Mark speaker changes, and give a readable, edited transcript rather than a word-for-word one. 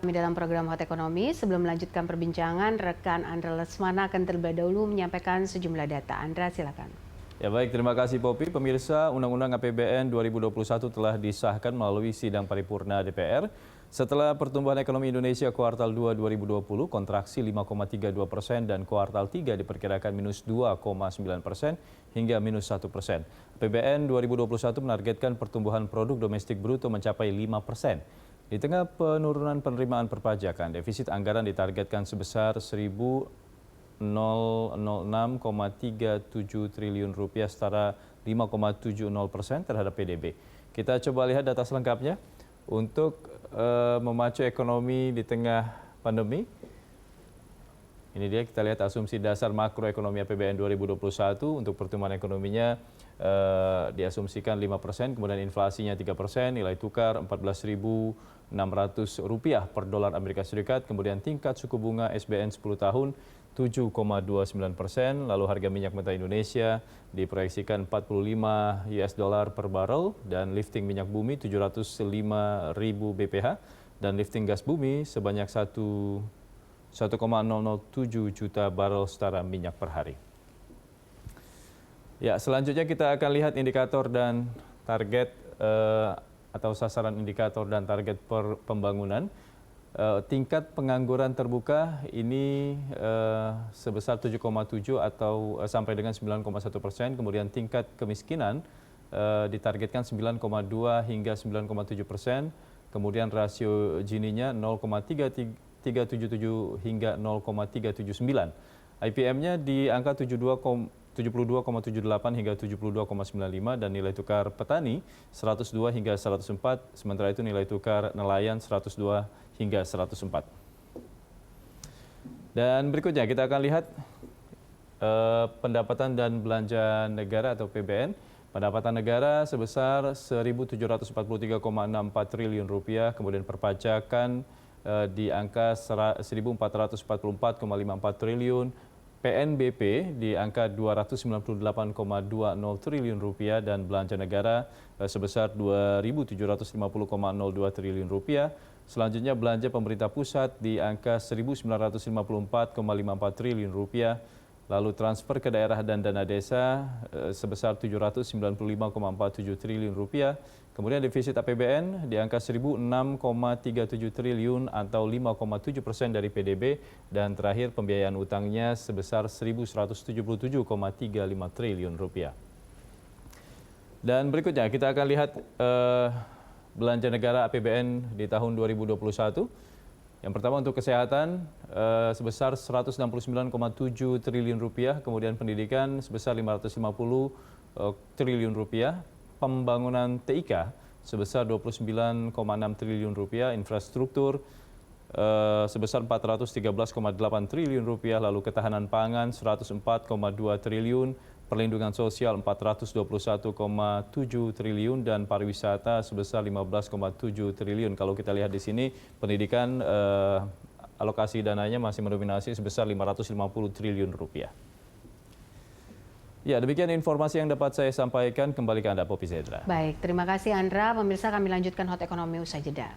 Speaker 1: Kami dalam program Hot Ekonomi, sebelum melanjutkan perbincangan, rekan Andra Lesmana akan terlebih dahulu menyampaikan sejumlah data. Andra, silakan.
Speaker 2: Ya baik, terima kasih Popi. Pemirsa, Undang-Undang APBN 2021 telah disahkan melalui sidang paripurna DPR. Setelah pertumbuhan ekonomi Indonesia kuartal 2 2020 kontraksi 5,32% dan kuartal 3 diperkirakan minus 2,9% hingga minus 1%. APBN 2021 menargetkan pertumbuhan produk domestik bruto mencapai 5%. Di tengah penurunan penerimaan perpajakan, defisit anggaran ditargetkan sebesar 1.006,37 triliun rupiah setara 5,70% terhadap PDB. Kita coba lihat data selengkapnya untuk memacu ekonomi di tengah pandemi. Ini dia, kita lihat asumsi dasar makroekonomi APBN 2021 untuk pertumbuhan ekonominya diasumsikan 5%, kemudian inflasinya 3%, nilai tukar Rp14.600 per dolar Amerika Serikat, kemudian tingkat suku bunga SBN 10 tahun 7,29%, lalu harga minyak mentah Indonesia diproyeksikan 45 US dollar per barrel dan lifting minyak bumi 705.000 BPH dan lifting gas bumi sebanyak 1,007 juta barrel setara minyak per hari. Ya, selanjutnya kita akan lihat indikator dan target atau sasaran indikator dan target pembangunan. Tingkat pengangguran terbuka ini sebesar 7,7 atau sampai dengan 9,1%. Kemudian tingkat kemiskinan ditargetkan 9,2 hingga 9,7%. Kemudian rasio Gini-nya 0,377 hingga 0,379. IPM-nya di angka 72,78 hingga 72,95 dan nilai tukar petani 102 hingga 104, sementara itu nilai tukar nelayan 102 hingga 104. Dan berikutnya kita akan lihat pendapatan dan belanja negara atau PBN. Pendapatan negara sebesar Rp1.743,64 triliun rupiah, kemudian perpajakan di angka Rp1.444,54 triliun, PNBP di angka Rp298,20 triliun rupiah dan belanja negara sebesar Rp2.750,02 triliun rupiah. Selanjutnya belanja pemerintah pusat di angka Rp1.954,54 triliun rupiah. Lalu transfer ke daerah dan dana desa sebesar Rp795,47 triliun rupiah. Kemudian defisit APBN di angka Rp1.006,37 triliun atau 5,7% dari PDB. Dan terakhir pembiayaan utangnya sebesar Rp1.177,35 triliun rupiah. Dan berikutnya kita akan lihat belanja negara APBN di tahun 2021. Yang pertama untuk kesehatan sebesar Rp169,7 triliun rupiah, kemudian pendidikan sebesar Rp550 triliun rupiah, pembangunan TIK sebesar Rp29,6 triliun rupiah, infrastruktur sebesar Rp413,8 triliun rupiah, lalu ketahanan pangan Rp104,2 triliun, perlindungan sosial Rp421,7 triliun dan pariwisata sebesar Rp15,7 triliun. Kalau kita lihat di sini pendidikan alokasi dananya masih mendominasi sebesar Rp550 triliun rupiah. Ya, demikian informasi yang dapat saya sampaikan. Kembali ke Anda, Popi Zedra.
Speaker 1: Baik, terima kasih Andra. Pemirsa, kami lanjutkan Hot Ekonomi usai jeda.